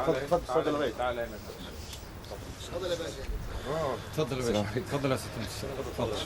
اتفضل يا باشا. تعالى هنا. اتفضل يا باشا. اتفضل يا باشا. اتفضل يا ست. اتفضل.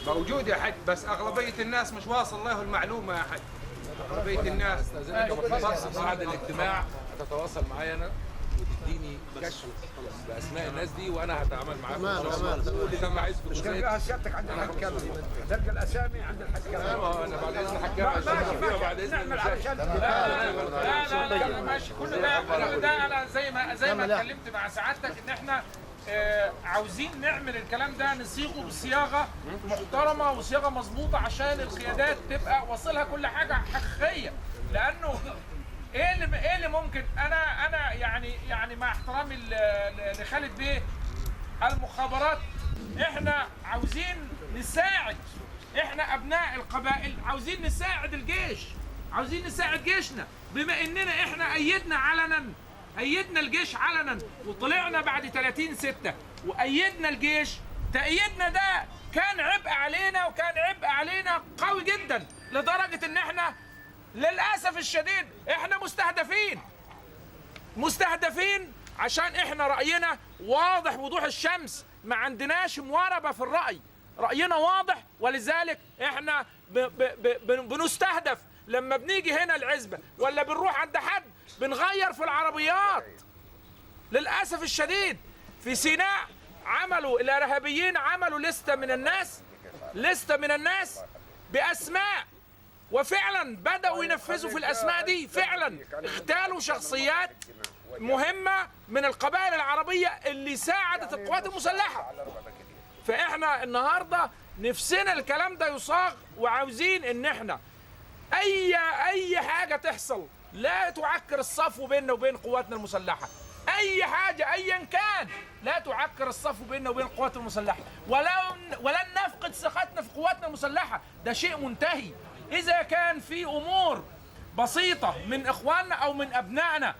موجود يا حاج، بس أغلبية الناس مش واصل له المعلومة يا حاج. أغلبية الناس بعد الاجتماع هتتواصل معايا أنا وتديني كشف بأسماء الناس دي وأنا هتعامل معاكم إن شاء الله. إذا ما عايزكم مش تلقاها سيادتك عند الحاج كامل، تلقى الاسامي عند الحاج كامل. أنا بعد إذن الحاج كامل بعد إذن المشاهد. لا ماشي كل ده انا زي ما اتكلمت مع سعادتك ان احنا عاوزين نعمل الكلام ده نصيغه بصياغه محترمه وصياغه مظبوطه عشان القيادات تبقى واصلها كل حاجه حقيقيه. لانه ايه اللي ممكن انا يعني مع احترامي لخالد بيه، المخابرات احنا عاوزين نساعد، احنا ابناء القبائل عاوزين نساعد الجيش، عاوزين نساعد جيشنا، بما اننا احنا ايدنا الجيش علنا وطلعنا بعد 30/6 وايدنا الجيش. تأييدنا ده كان عبء علينا، وكان عبء علينا قوي جدا لدرجة ان احنا للأسف الشديد احنا مستهدفين عشان احنا رأينا واضح وضوح الشمس، ما عندناش مواربة في الرأي، رأينا واضح، ولذلك احنا بنستهدف. لما بنيجي هنا العزبة ولا بنروح عند حد بنغير في العربيات. للأسف الشديد في سيناء الإرهابيين عملوا لستة من الناس بأسماء، وفعلا بدأوا ينفذوا في الأسماء دي، فعلا اغتالوا شخصيات مهمة من القبائل العربية اللي ساعدت القوات المسلحة. فإحنا النهاردة نفسنا الكلام ده يصاغ، وعاوزين إن إحنا أي حاجة تحصل لا تعكر الصفو بيننا وبين قواتنا المسلحة، أي حاجة أيا كان لا تعكر الصفو بيننا وبين القوات المسلحة، ولن نفقد ثقتنا في قواتنا المسلحة، ده شيء منتهي. إذا كان في أمور بسيطة من إخواننا أو من أبنائنا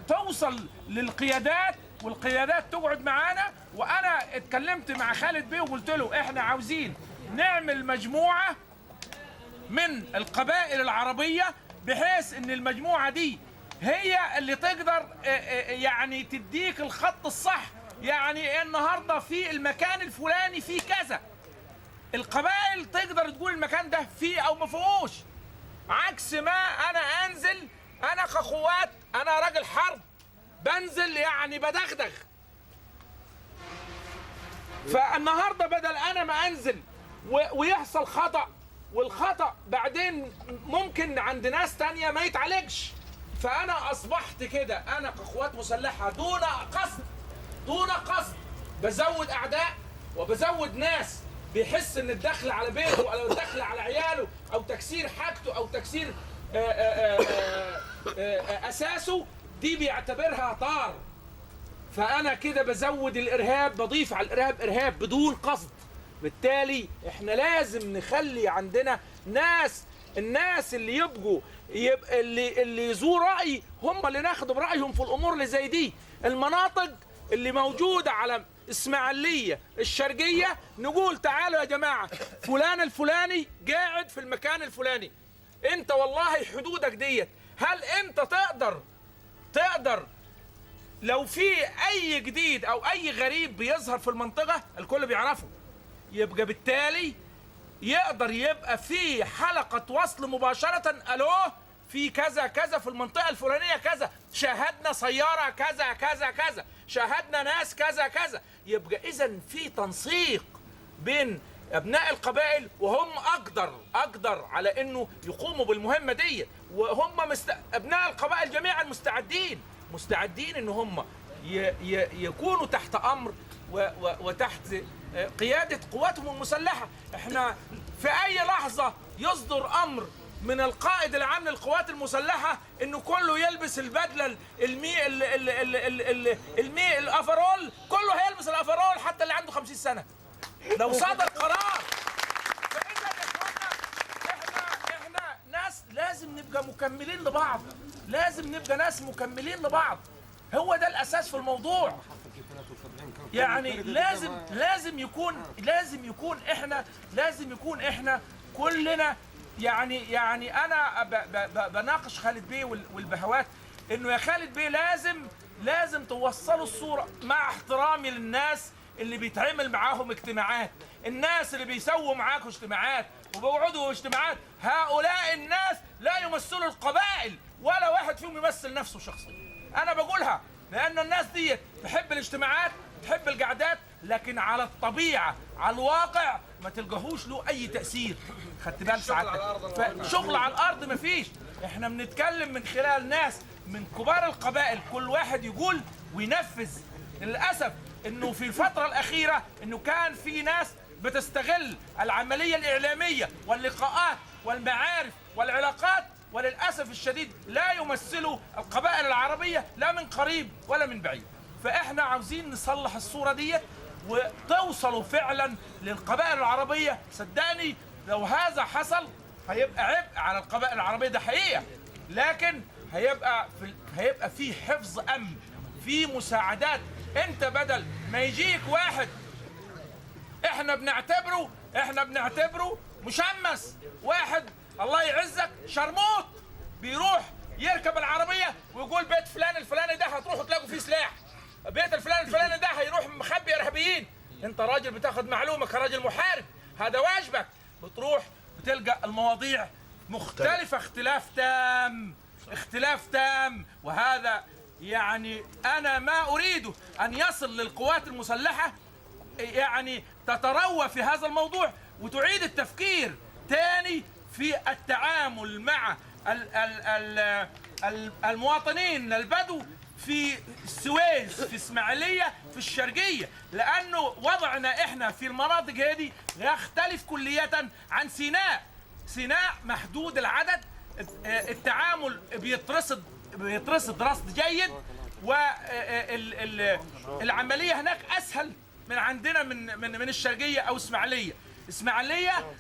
توصل للقيادات والقيادات تقعد معانا، وأنا اتكلمت مع خالد بيه وقلت له إحنا عاوزين نعمل مجموعة من القبائل العربية بحيث ان المجموعة دي هي اللي تقدر يعني تديك الخط الصح. يعني النهاردة في المكان الفلاني في كذا، القبائل تقدر تقول المكان ده فيه او ما فيهوش، عكس ما انا انزل انا كقوات، انا راجل حرب بنزل يعني بدغدغ. فالنهاردة بدل انا ما انزل ويحصل خطأ، والخطأ بعدين ممكن عند ناس تانية ما يتعالجش، فأنا أصبحت كده أنا كقوات مسلحة دون قصد بزود أعداء وبزود ناس بيحس إن الدخل على بيته أو الدخل على عياله أو تكسير حاجته أو تكسير أساسه دي بيعتبرها طار. فأنا كده بزود الإرهاب، بضيف على الإرهاب إرهاب بدون قصد. بالتالي احنا لازم نخلي عندنا الناس اللي يبقوا اللي يزور رأي هم اللي ناخد برأيهم في الأمور اللي زي دي. المناطق اللي موجودة على إسماعيلية الشرقية نقول تعالوا يا جماعة فلان الفلاني قاعد في المكان الفلاني، انت والله حدودك ديت، هل انت تقدر لو في اي جديد او اي غريب بيظهر في المنطقة الكل بيعرفه، يبقى بالتالي يقدر يبقى في حلقة وصل مباشرة، ألوه في كذا كذا في المنطقة الفلانية كذا، شاهدنا سيارة كذا كذا كذا، شاهدنا ناس كذا كذا. يبقى إذن في تنسيق بين أبناء القبائل، وهم أقدر على إنه يقوموا بالمهمة دي، وهم أبناء القبائل جميعا مستعدين إن هم يكونوا تحت أمر وتحت قيادة قواتهم المسلحة. احنا في اي لحظة يصدر امر من القائد العام للقوات المسلحة انه كله يلبس البدلة الافرول، كله هيلبس الافرول حتى اللي عنده 50 سنة لو صدر قرار. فاذا يا اخوانا احنا ناس لازم نبقى مكملين لبعض، لازم نبقى ناس مكملين لبعض، هو ده الاساس في الموضوع. يعني لازم يكون احنا كلنا يعني انا بناقش خالد بيه والبهوات انه يا خالد بيه لازم توصلوا الصوره، مع احترامي للناس اللي بيتعمل معاهم اجتماعات، الناس اللي بيسووا معاكم اجتماعات وبيقعدوا اجتماعات، هؤلاء الناس لا يمثلوا القبائل ولا واحد فيهم يمثل نفسه شخصيا. انا بقولها لان الناس دي تحب الاجتماعات، تحب القعدات، لكن على الطبيعه على الواقع ما تلقاهوش له اي تاثير. خدت بالك ساعتك؟ شغل على الارض مفيش. احنا بنتكلم من خلال ناس من كبار القبائل، كل واحد يقول وينفذ. للاسف انه في الفتره الاخيره انه كان في ناس بتستغل العمليه الاعلاميه واللقاءات والمعارف والعلاقات، وللاسف الشديد لا يمثلوا القبائل العربيه لا من قريب ولا من بعيد. فاحنا عاوزين نصلح الصوره ديت وتوصلوا فعلا للقبائل العربيه. صدقني لو هذا حصل هيبقى عبء على القبائل العربيه، ده حقيقه، لكن هيبقى في حفظ امن، في مساعدات. انت بدل ما يجيك واحد احنا بنعتبره مشمس، واحد الله يعزك شرموط بيروح يركب العربيه ويقول بيت فلان الفلاني ده هتروحوا تلاقوا فيه سلاح، بيت الفلان الفلاني ده هيروح مخبي ارهابيين. انت راجل بتاخذ معلومه كراجل محارب، هذا واجبك. بتروح بتلقى المواضيع مختلفه اختلاف تام، وهذا يعني انا ما اريده ان يصل للقوات المسلحه يعني تتروى في هذا الموضوع وتعيد التفكير تاني في التعامل مع المواطنين البدو في السويس، في اسماعيليه، في الشرقيه، لانه وضعنا احنا في المناطق هذه يختلف كليا عن سيناء محدود العدد، التعامل بيترصد رصد جيد، والعمليه هناك اسهل من عندنا من الشرقيه او اسماعيليه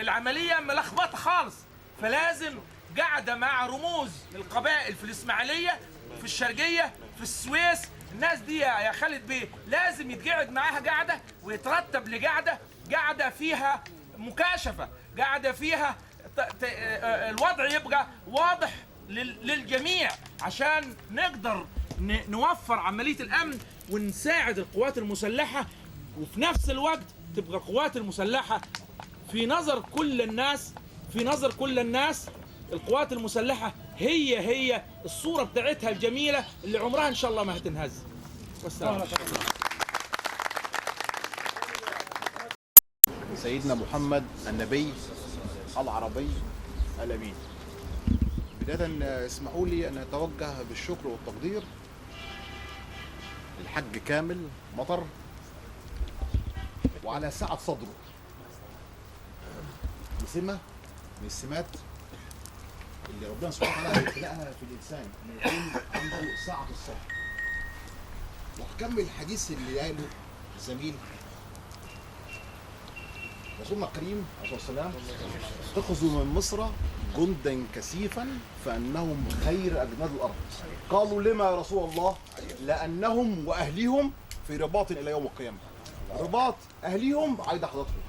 العمليه ملخبطه خالص. فلازم قاعده مع رموز القبائل في الاسماعيليه، في الشرقيه، في السويس. الناس دي يا خالد بيه لازم يتقعد معاها قاعده ويترتب لقاعده فيها مكاشفه، قاعده فيها الوضع يبقى واضح للجميع عشان نقدر نوفر عمليه الامن ونساعد القوات المسلحه، وفي نفس الوقت تبقى القوات المسلحه في نظر كل الناس القوات المسلحه هي الصوره بتاعتها الجميله اللي عمرها ان شاء الله ما هتنهز. والسلام. سيدنا محمد النبي العربي الأمين. بداية اسمحوا لي أن أتوجه بالشكر والتقدير للحاج كامل مطر وعلى سعة صدره، بسمة من السمات اللي ربنا سبحانه وتعالى يخلقها في الإنسان، إنه يكون عنده سعة الصدر. وهكمل الحديث اللي قاله الزميل رسولنا الكريم عليه الصلاة والسلام: اتخذوا من مصر جندا كثيفا فانهم خير اجناد الارض. قالوا لما يا رسول الله؟ لانهم واهليهم في رباط الى يوم القيامه. رباط اهليهم عايده حضرتهم.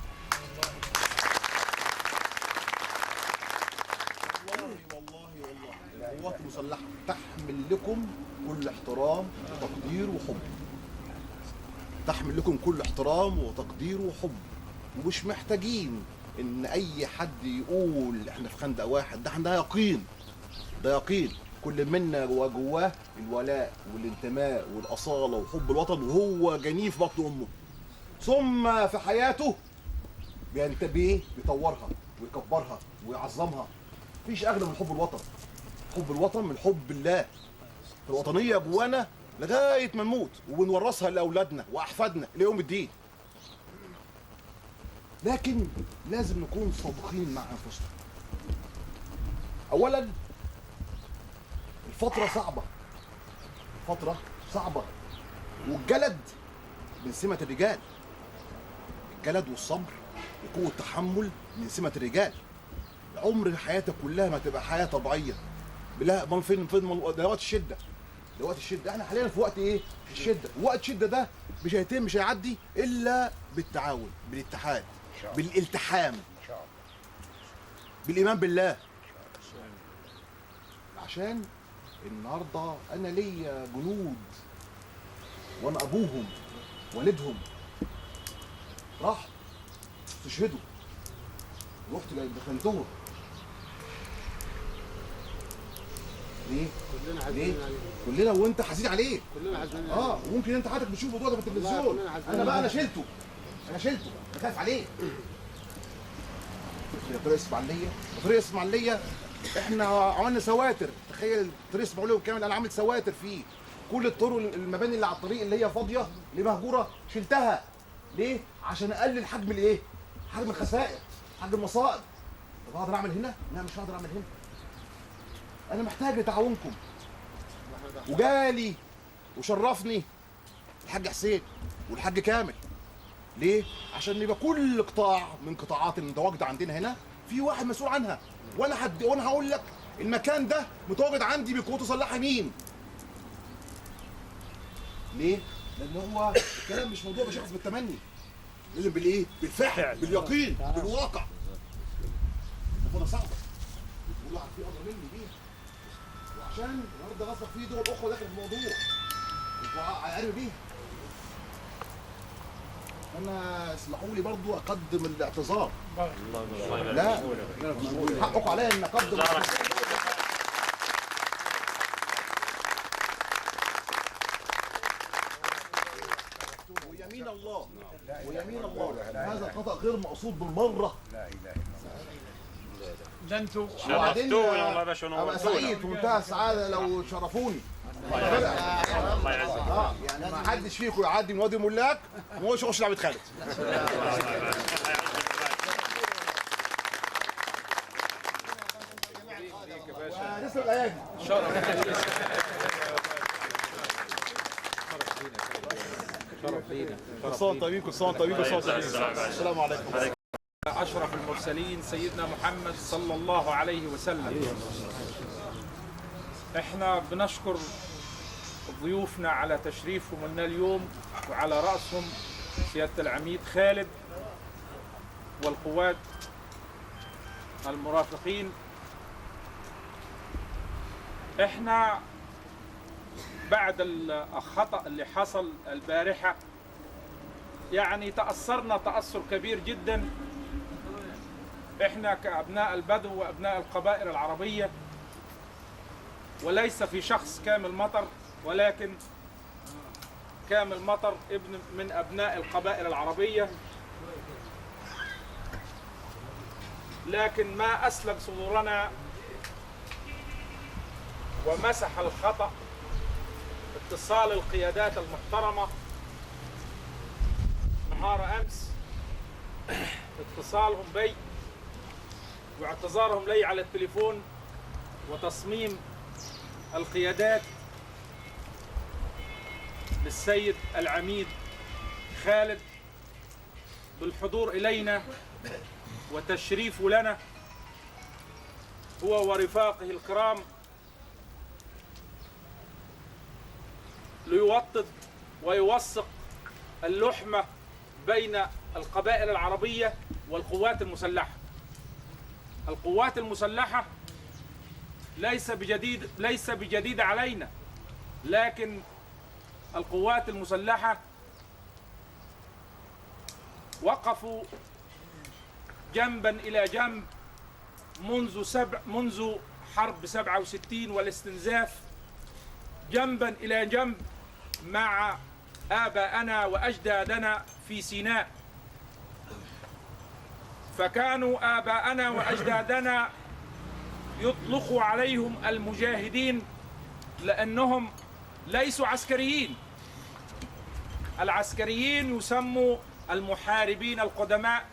والله القوات المسلحه تحمل لكم كل احترام وتقدير وحب. تحمل لكم كل احترام وتقدير وحب، ومش محتاجين ان اي حد يقول احنا في خندق واحد. ده يقين، ده يقين. كل منا جواه الولاء والانتماء والاصاله وحب الوطن، وهو جنين في بطن امه. ثم في حياته بينتبه بيطورها ويكبرها ويعظمها. مفيش اغلى من حب الوطن. حب الوطن من حب الله. الوطنيه جوانا لغايه ما نموت، وبنورثها لاولادنا واحفادنا ليوم الدين. لكن لازم نكون صادقين مع انفسنا. اولا الفتره صعبه، والجلد من سمه الرجال. الجلد والصبر وقوه التحمل من سمه الرجال. عمر حياتك كلها ما تبقى حياه طبيعيه. لا، فين ده وقت الشده. احنا حاليا في وقت ايه؟ الشده. وقت الشده ده مش هيعدي الا بالتعاون، بالاتحاد، بالالتحام. بالايمان بالله. عشان النهارده انا ليا جنود وانا ابوهم والدهم راح استشهدوا، رحت دفنتهم. ليه؟ كلنا ليه؟ حزينين عليه. كلنا وانت حزين عليه. كلنا حزينين عليه. وممكن انت حضرتك بتشوف الموضوع ده في التلفزيون. كلنا حزينين انا بقى عليه. انا شلته انا خايف عليه. في طريق اسماعيليه، طريق اسماعيليه احنا عملنا سواتر. تخيل طريق اسماعيليه كامل انا عامل سواتر فيه. كل الطرق المباني اللي على الطريق اللي هي فاضيه اللي مهجوره شلتها. ليه؟ عشان اقلل حجم الايه؟ حجم الخسائر، حجم المصائب. طب اقدر اعمل هنا؟ لا مش هقدر اعمل هنا. انا محتاج لتعاونكم. وجالي وشرفني الحاج حسين والحاج كامل. ليه؟ عشان يبقى كل قطاع من قطاعات المتواجده عندنا هنا في واحد مسؤول عنها. وانا هقول لك المكان ده متواجد عندي بقوته مسلحه مين؟ ليه؟ لان هو الكلام مش موضوع بشخص بالتمني، لازم بالايه؟ بالفعل، باليقين، بالواقع. الموضوع صعبه بيقولوا عارفين اكتر مني بيها، وعشان النهارده غصب في دول اخوه داخل في الموضوع انتوا عارفين بيها. انا اسمحوا لي برضو اقدم الاعتذار. لا حقكم عليا ان اقدم ويمين الله ويمين الله هذا خطأ غير مقصود بالمره. ده انتوا وبعدين ابقى سعيد في منتهى السعاده لو شرفوني. يعني ما حدش فيكم يعدي من وادي الملاك وما هوش يخش لعبه خالد. ونسال الايادي. شرف لينا. كل سنه وانتم طيبين، كل سنه وانتم طيبين، كل سنه وانتم طيبين. السلام عليكم. أشرف المرسلين سيدنا محمد صلى الله عليه وسلم. احنا بنشكر ضيوفنا على تشريفهم لنا اليوم، وعلى رأسهم سيادة العميد خالد والقوات المرافقين. احنا بعد الخطأ اللي حصل البارحة يعني تأثرنا تأثر كبير جدا. احنا كأبناء البدو وأبناء القبائل العربية، وليس في شخص كامل مطر، ولكن كامل مطر ابن من أبناء القبائل العربية. لكن ما أسلم صدورنا ومسح الخطأ اتصال القيادات المحترمة نهار أمس، اتصالهم بي واعتذارهم لي على التليفون، وتصميم القيادات للسيد العميد خالد بالحضور إلينا وتشريف لنا هو ورفاقه الكرام ليوطد ويوثق اللحمة بين القبائل العربية والقوات المسلحة. القوات المسلحة ليس بجديد علينا، لكن القوات المسلحة وقفوا جنبا إلى جنب منذ حرب 67 والاستنزاف، جنبا إلى جنب مع آباءنا وأجدادنا في سيناء. فكانوا آباءنا وأجدادنا يطلقوا عليهم المجاهدين لأنهم ليسوا عسكريين. العسكريين يسموا المحاربين القدماء،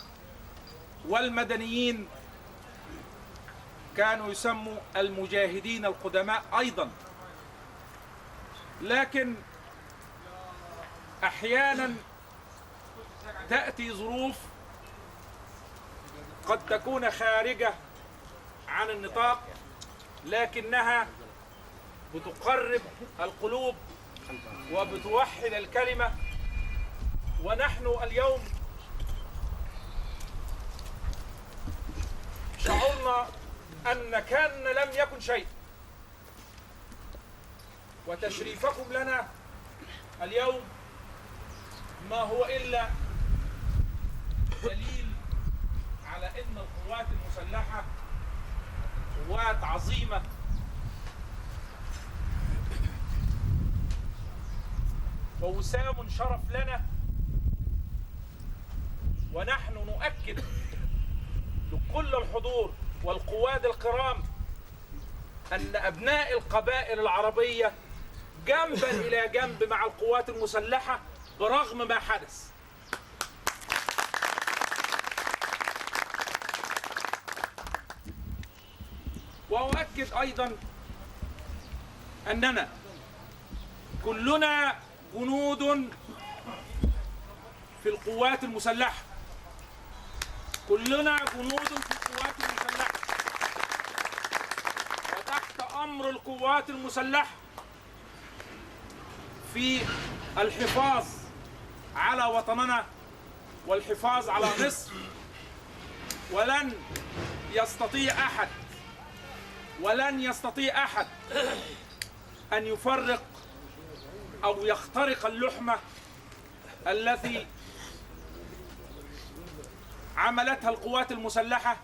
والمدنيين كانوا يسموا المجاهدين القدماء أيضا. لكن أحيانا تأتي ظروف قد تكون خارجة عن النطاق، لكنها بتقرب القلوب وبتوحد الكلمة. ونحن اليوم شعورنا شعرنا أن كان لم يكن شيء، وتشريفكم لنا اليوم ما هو إلا دليل على أن القوات المسلحة قوات عظيمة ووسام شرف لنا، ونحن نؤكد لكل الحضور والقواد الكرام أن أبناء القبائل العربية جنبا إلى جنب مع القوات المسلحة برغم ما حدث. وأؤكد أيضا أننا كلنا جنود في القوات المسلحة، كلنا جنود في القوات المسلحة، وتحت أمر القوات المسلحة في الحفاظ على وطننا والحفاظ على مصر. ولن يستطيع أحد أن يفرق أو يخترق اللحمة التي عملتها القوات المسلحة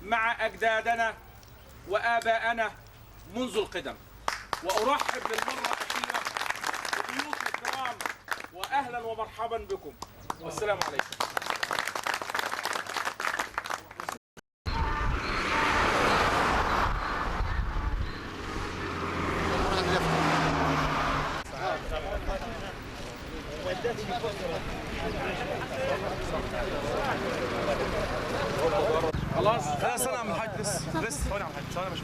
مع أجدادنا وآبائنا منذ القدم. وأرحب للمرة الأخيرة بضيوف الكرام وأهلا ومرحبا بكم، والسلام عليكم. خلاص انا عم الحاج بس ثواني عم الحاج ثواني مش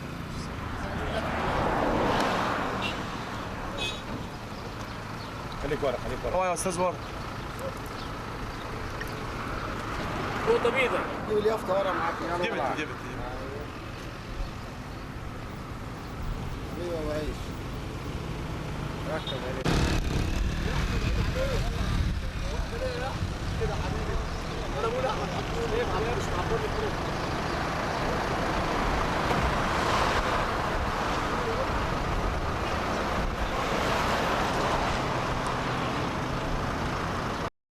خليك ورا هو يا استاذ ورا نقطة بيضاء. جيب اليافطه ورا معاك. جبت ايوه وعيش ركب عليه كده حبيبي. انا بقول احمد حطوه ليه